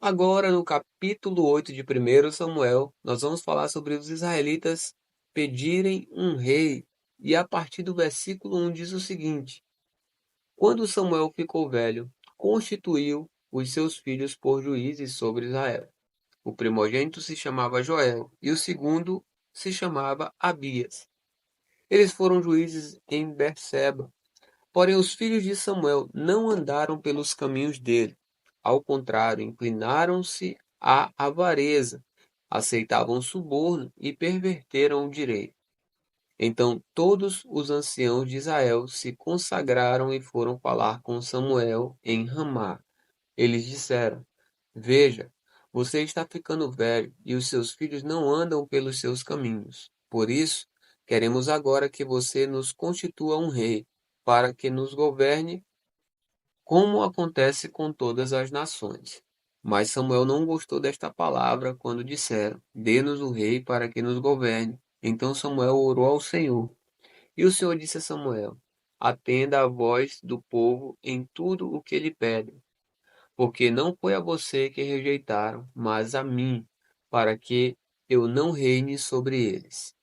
Agora, no capítulo 8 de 1 Samuel, nós vamos falar sobre os israelitas pedirem um rei. E a partir do versículo 1 diz o seguinte: Quando Samuel ficou velho, constituiu os seus filhos por juízes sobre Israel. O primogênito se chamava Joel e o segundo se chamava Abias. Eles foram juízes em Berseba. Porém, os filhos de Samuel não andaram pelos caminhos dele. Ao contrário, inclinaram-se à avareza, aceitavam suborno e perverteram o direito. Então todos os anciãos de Israel se consagraram e foram falar com Samuel em Ramá. Eles disseram: Veja, você está ficando velho e os seus filhos não andam pelos seus caminhos. Por isso, queremos agora que você nos constitua um rei, para que nos governe, como acontece com todas as nações. Mas Samuel não gostou desta palavra quando disseram: Dê-nos o rei para que nos governe. Então Samuel orou ao Senhor. E o Senhor disse a Samuel: Atenda à voz do povo em tudo o que lhe pedem, porque não foi a você que rejeitaram, mas a mim, para que eu não reine sobre eles.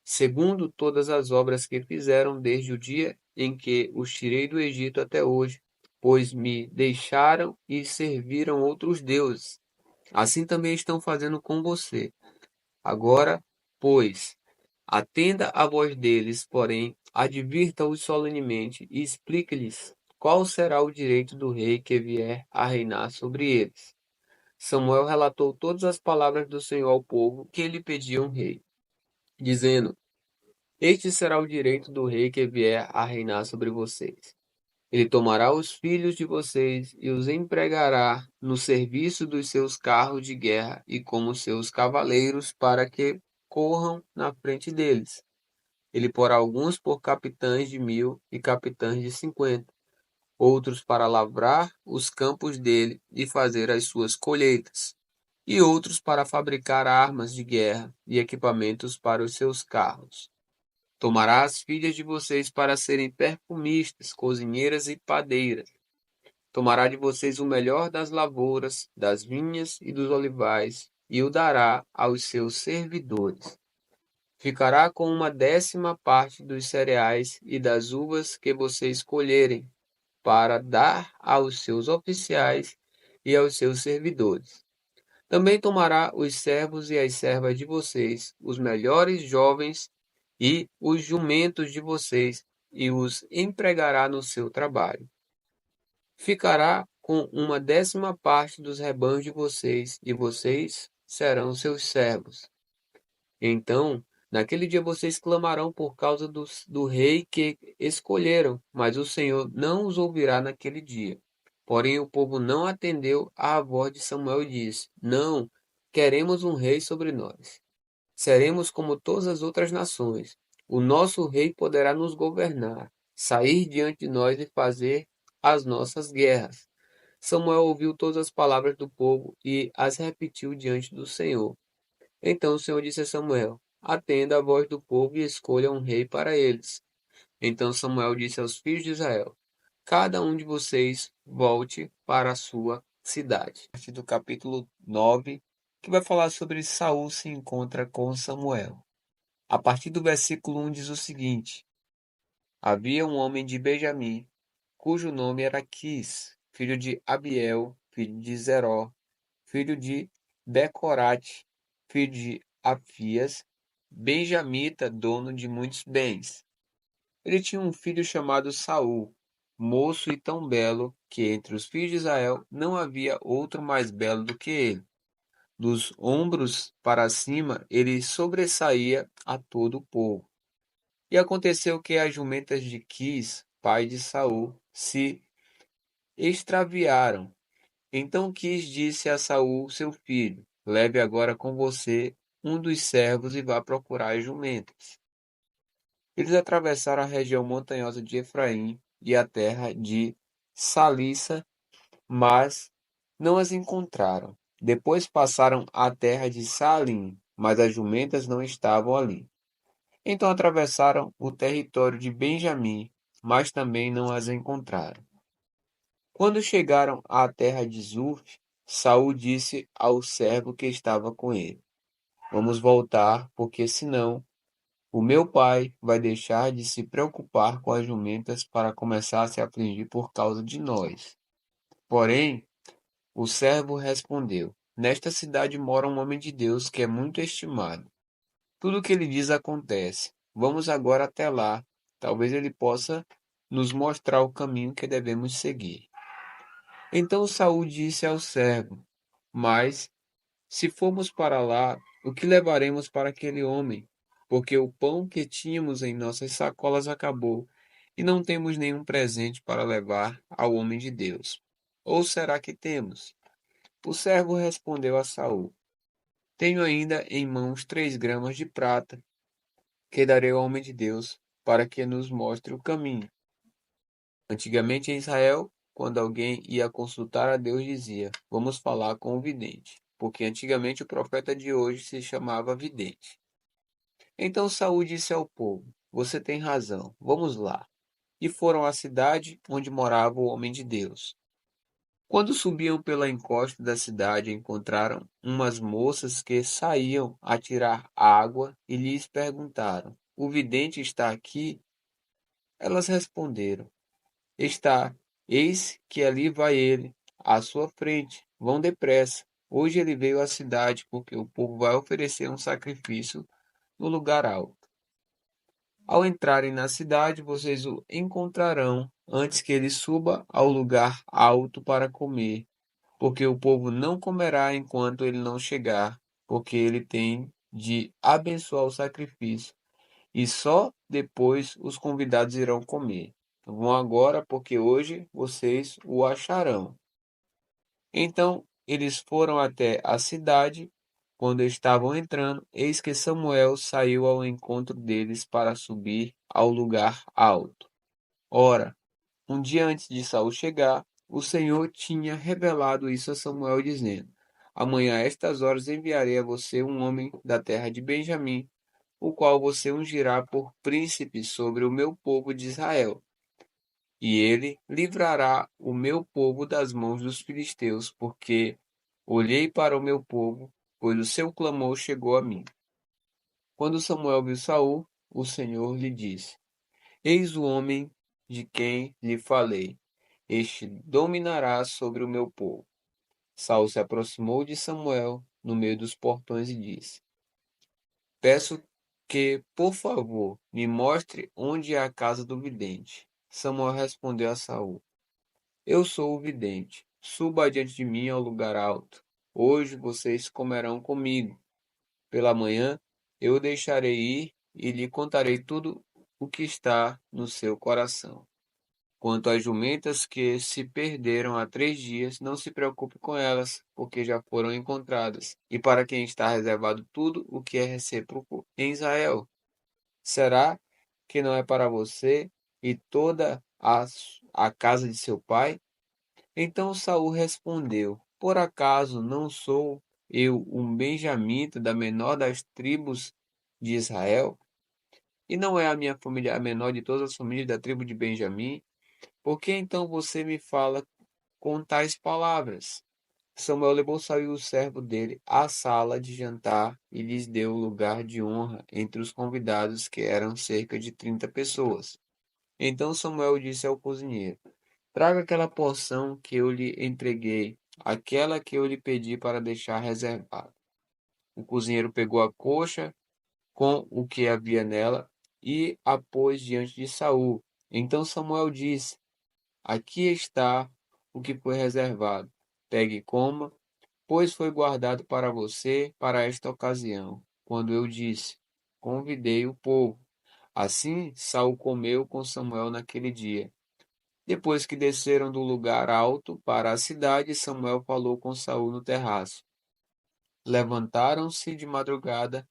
Segundo todas as obras que fizeram desde o dia em que os tirei do Egito até hoje, pois me deixaram e serviram outros deuses. Assim também estão fazendo com você. Agora, pois, atenda à voz deles, porém, advirta-os solenemente e explique-lhes qual será o direito do rei que vier a reinar sobre eles. Samuel relatou todas as palavras do Senhor ao povo que lhe pediam rei, dizendo: Este será o direito do rei que vier a reinar sobre vocês. Ele tomará os filhos de vocês e os empregará no serviço dos seus carros de guerra e como seus cavaleiros para que corram na frente deles. Ele porá alguns por capitães de 1.000 e capitães de 50, outros para lavrar os campos dele e fazer as suas colheitas, e outros para fabricar armas de guerra e equipamentos para os seus carros. Tomará as filhas de vocês para serem perfumistas, cozinheiras e padeiras. Tomará de vocês o melhor das lavouras, das vinhas e dos olivais, e o dará aos seus servidores. Ficará com 1/10 parte dos cereais e das uvas que vocês colherem, para dar aos seus oficiais e aos seus servidores. Também tomará os servos e as servas de vocês, os melhores jovens e os jumentos de vocês, e os empregará no seu trabalho. Ficará com 1/10 parte dos rebanhos de vocês, e vocês serão seus servos. Então, naquele dia vocês clamarão por causa do rei que escolheram, mas o Senhor não os ouvirá naquele dia. Porém, o povo não atendeu à voz de Samuel e disse: Não, queremos um rei sobre nós. Seremos como todas as outras nações. O nosso rei poderá nos governar, sair diante de nós e fazer as nossas guerras. Samuel ouviu todas as palavras do povo e as repetiu diante do Senhor. Então o Senhor disse a Samuel: Atenda a voz do povo e escolha um rei para eles. Então Samuel disse aos filhos de Israel: Cada um de vocês volte para a sua cidade. A partir do capítulo 9, que vai falar sobre Saul se encontra com Samuel. A partir do versículo 1 diz o seguinte: Havia um homem de Benjamim, cujo nome era Quis, filho de Abiel, filho de Zeró, filho de Becorate, filho de Afias, benjamita, dono de muitos bens. Ele tinha um filho chamado Saul, moço e tão belo, que entre os filhos de Israel não havia outro mais belo do que ele. Dos ombros para cima, ele sobressaía a todo o povo. E aconteceu que as jumentas de Quis, pai de Saul, se extraviaram. Então Quis disse a Saul, seu filho: Leve agora com você um dos servos e vá procurar as jumentas. Eles atravessaram a região montanhosa de Efraim e a terra de Salissa, mas não as encontraram. Depois passaram a terra de Salim, mas as jumentas não estavam ali. Então atravessaram o território de Benjamim, mas também não as encontraram. Quando chegaram à terra de Zuf, Saul disse ao servo que estava com ele: Vamos voltar, porque senão o meu pai vai deixar de se preocupar com as jumentas para começar a se afligir por causa de nós. Porém, o servo respondeu: Nesta cidade mora um homem de Deus que é muito estimado. Tudo o que ele diz acontece. Vamos agora até lá. Talvez ele possa nos mostrar o caminho que devemos seguir. Então Saul disse ao servo: Mas, se formos para lá, o que levaremos para aquele homem? Porque o pão que tínhamos em nossas sacolas acabou, e não temos nenhum presente para levar ao homem de Deus. Ou será que temos? O servo respondeu a Saul: Tenho ainda em mãos 3 gramas de prata, que darei ao homem de Deus, para que nos mostre o caminho. Antigamente em Israel, quando alguém ia consultar a Deus, dizia: Vamos falar com o vidente, porque antigamente o profeta de hoje se chamava vidente. Então Saul disse ao povo: Você tem razão, vamos lá. E foram à cidade onde morava o homem de Deus. Quando subiam pela encosta da cidade, encontraram umas moças que saíam a tirar água e lhes perguntaram: O vidente está aqui? Elas responderam: Está, eis que ali vai ele, à sua frente. Vão depressa. Hoje ele veio à cidade, porque o povo vai oferecer um sacrifício no lugar alto. Ao entrarem na cidade, vocês o encontrarão antes que ele suba ao lugar alto para comer, porque o povo não comerá enquanto ele não chegar, porque ele tem de abençoar o sacrifício, e só depois os convidados irão comer. Vão agora, porque hoje vocês o acharão. Então eles foram até a cidade. Quando estavam entrando, eis que Samuel saiu ao encontro deles para subir ao lugar alto. Ora, um dia antes de Saul chegar, o Senhor tinha revelado isso a Samuel, dizendo: Amanhã, a estas horas, enviarei a você um homem da terra de Benjamim, o qual você ungirá por príncipe sobre o meu povo de Israel. E ele livrará o meu povo das mãos dos filisteus, porque olhei para o meu povo, pois o seu clamor chegou a mim. Quando Samuel viu Saul, o Senhor lhe disse: Eis o homem de quem lhe falei. Este dominará sobre o meu povo. Saul se aproximou de Samuel no meio dos portões e disse: Peço que, por favor, me mostre onde é a casa do vidente. Samuel respondeu a Saul: Eu sou o vidente. Suba adiante de mim ao lugar alto. Hoje vocês comerão comigo. Pela manhã eu o deixarei ir e lhe contarei tudo o que está no seu coração. Quanto às jumentas que se perderam há 3 dias, não se preocupe com elas, porque já foram encontradas. E para quem está reservado tudo o que é recíproco em Israel, será que não é para você e toda a casa de seu pai? Então Saul respondeu: Por acaso não sou eu um benjamita da menor das tribos de Israel? E não é a minha família a menor de todas as famílias da tribo de Benjamim? Por que então você me fala com tais palavras? Samuel levou Saul e o servo dele à sala de jantar e lhes deu lugar de honra entre os convidados, que eram cerca de 30 pessoas. Então Samuel disse ao cozinheiro: Traga aquela porção que eu lhe entreguei, aquela que eu lhe pedi para deixar reservada. O cozinheiro pegou a coxa com o que havia nela e a pôs diante de Saul. Então Samuel disse: Aqui está o que foi reservado. Pegue e coma, pois foi guardado para você para esta ocasião. Quando eu disse: Convidei o povo. Assim Saul comeu com Samuel naquele dia. Depois que desceram do lugar alto para a cidade, Samuel falou com Saul no terraço. Levantaram-se de madrugada,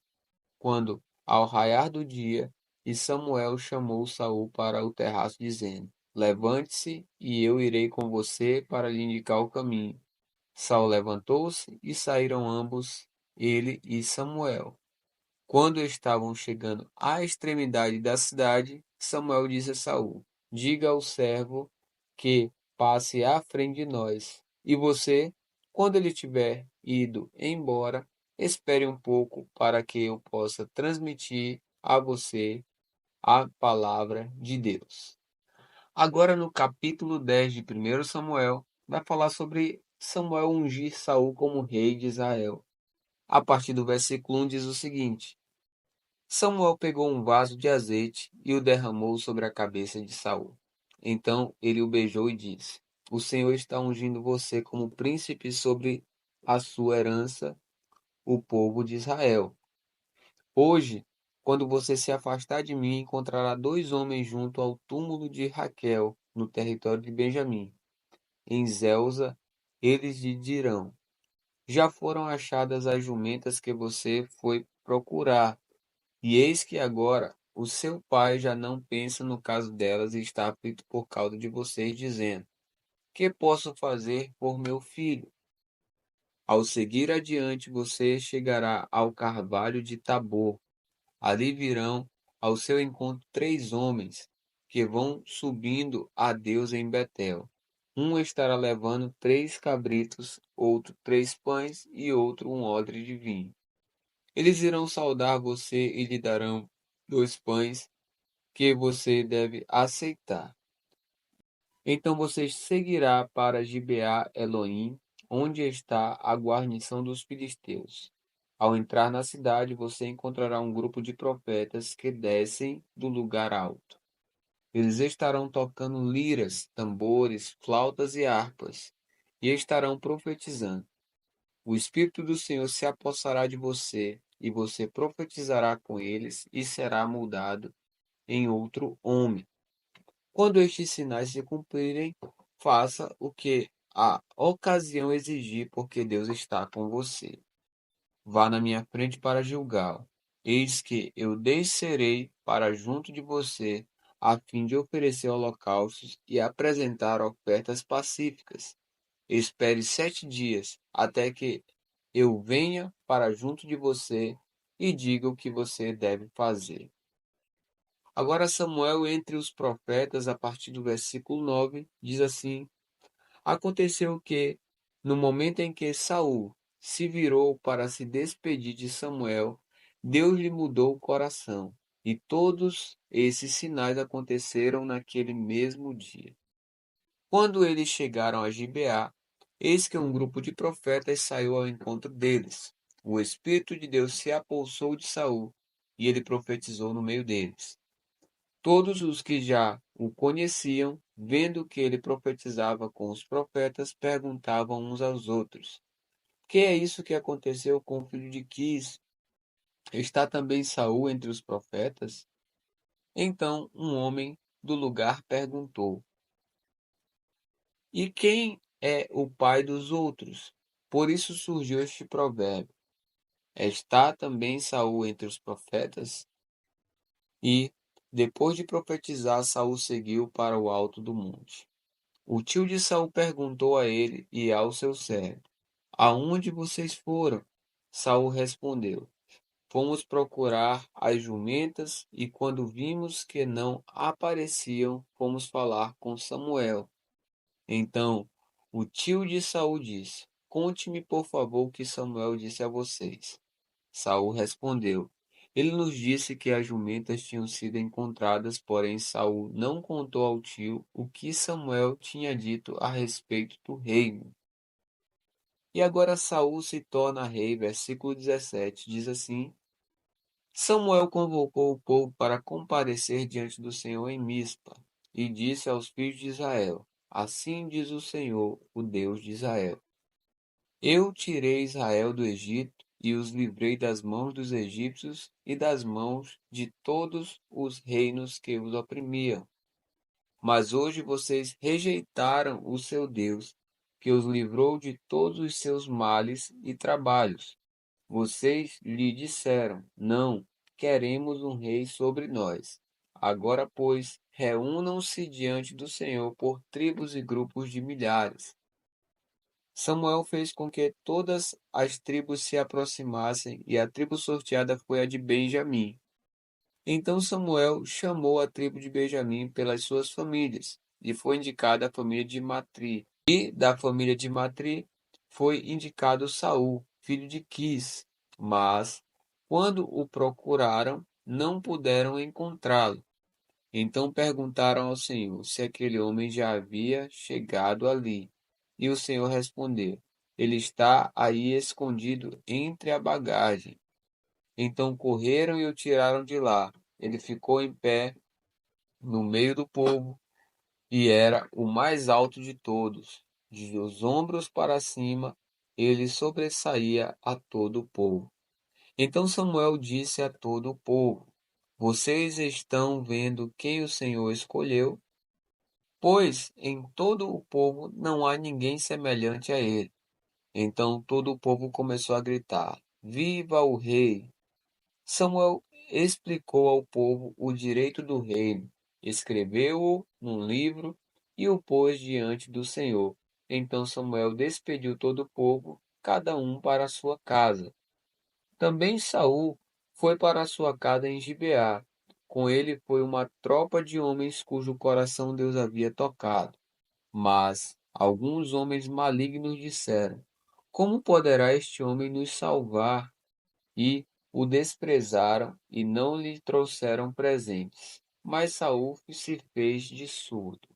quando, ao raiar do dia, e Samuel chamou Saul para o terraço, dizendo: Levante-se, e eu irei com você para lhe indicar o caminho. Saul levantou-se e saíram ambos, ele e Samuel. Quando estavam chegando à extremidade da cidade, Samuel disse a Saul: Diga ao servo que passe à frente de nós. E você, Quando ele tiver ido embora, espere um pouco para que eu possa transmitir a você a palavra de Deus. Agora, no capítulo 10 de 1 Samuel, vai falar sobre Samuel ungir Saul como rei de Israel. A partir do versículo 1 diz o seguinte: Samuel pegou um vaso de azeite e o derramou sobre a cabeça de Saul. Então ele o beijou e disse: O Senhor está ungindo você como príncipe sobre a sua herança, o povo de Israel. Hoje, quando você se afastar de mim, encontrará dois homens junto ao túmulo de Raquel, no território de Benjamim. Em Zelza, eles lhe dirão: Já foram achadas as jumentas que você foi procurar. E eis que agora o seu pai já não pensa no caso delas e está aflito por causa de vocês, dizendo: Que posso fazer por meu filho? Ao seguir adiante, você chegará ao carvalho de Tabor. Ali virão ao seu encontro três homens que vão subindo a Deus em Betel. Um estará levando 3 cabritos, outro 3 pães e outro um odre de vinho. Eles irão saudar você e lhe darão 2 pães que você deve aceitar. Então você seguirá para Gibeá Elohim, onde está a guarnição dos filisteus. Ao entrar na cidade, você encontrará um grupo de profetas que descem do lugar alto. Eles estarão tocando liras, tambores, flautas e harpas, e estarão profetizando. O Espírito do Senhor se apossará de você, e você profetizará com eles e será mudado em outro homem. Quando estes sinais se cumprirem, faça o que a ocasião exigir, porque Deus está com você. Vá na minha frente para Gilgal. Eis que eu descerei para junto de você, a fim de oferecer holocaustos e apresentar ofertas pacíficas. Espere 7 dias, até que eu venha para junto de você e diga o que você deve fazer. Agora Samuel entre os profetas, a partir do versículo 9, diz assim: Aconteceu que, no momento em que Saul se virou para se despedir de Samuel, Deus lhe mudou o coração, e todos esses sinais aconteceram naquele mesmo dia. Quando eles chegaram a Gibeá, eis que um grupo de profetas saiu ao encontro deles. O Espírito de Deus se apossou de Saul, e ele profetizou no meio deles. Todos os que já o conheciam, vendo que ele profetizava com os profetas, perguntavam uns aos outros: Que é isso que aconteceu com o filho de Quis? Está também Saul entre os profetas? Então um homem do lugar perguntou: E quem é o pai dos outros? Por isso surgiu este provérbio: Está também Saul entre os profetas? E, depois de profetizar, Saul seguiu para o alto do monte. O tio de Saul perguntou a ele e ao seu servo: Aonde vocês foram? Saul respondeu: Fomos procurar as jumentas e quando vimos que não apareciam, fomos falar com Samuel. Então o tio de Saul disse: Conte-me, por favor, o que Samuel disse a vocês. Saul respondeu: Ele nos disse que as jumentas tinham sido encontradas, porém Saul não contou ao tio o que Samuel tinha dito a respeito do reino. E agora Saul se torna rei, versículo 17, diz assim: Samuel convocou o povo para comparecer diante do Senhor em Mispa, e disse aos filhos de Israel: Assim diz o Senhor, o Deus de Israel: Eu tirei Israel do Egito e os livrei das mãos dos egípcios e das mãos de todos os reinos que os oprimiam. Mas hoje vocês rejeitaram o seu Deus, que os livrou de todos os seus males e trabalhos. Vocês lhe disseram: Não, queremos um rei sobre nós. Agora, pois, reúnam-se diante do Senhor por tribos e grupos de milhares. Samuel fez com que todas as tribos se aproximassem, e a tribo sorteada foi a de Benjamim. Então Samuel chamou a tribo de Benjamim pelas suas famílias, e foi indicada a família de Matri. E da família de Matri foi indicado Saul, filho de Quis, mas, quando o procuraram, não puderam encontrá-lo. Então perguntaram ao Senhor se aquele homem já havia chegado ali. E o Senhor respondeu: Ele está aí escondido entre a bagagem. Então correram e o tiraram de lá. Ele ficou em pé no meio do povo e era o mais alto de todos. Dos ombros para cima, ele sobressaía a todo o povo. Então Samuel disse a todo o povo: Vocês estão vendo quem o Senhor escolheu? Pois em todo o povo não há ninguém semelhante a ele. Então todo o povo começou a gritar: Viva o rei! Samuel explicou ao povo o direito do reino, escreveu-o num livro e o pôs diante do Senhor. Então Samuel despediu todo o povo, cada um para a sua casa. Também Saul foi para a sua casa em Gibeá. Com ele foi uma tropa de homens cujo coração Deus havia tocado. Mas alguns homens malignos disseram: Como poderá este homem nos salvar? E o desprezaram e não lhe trouxeram presentes. Mas Saul se fez de surdo.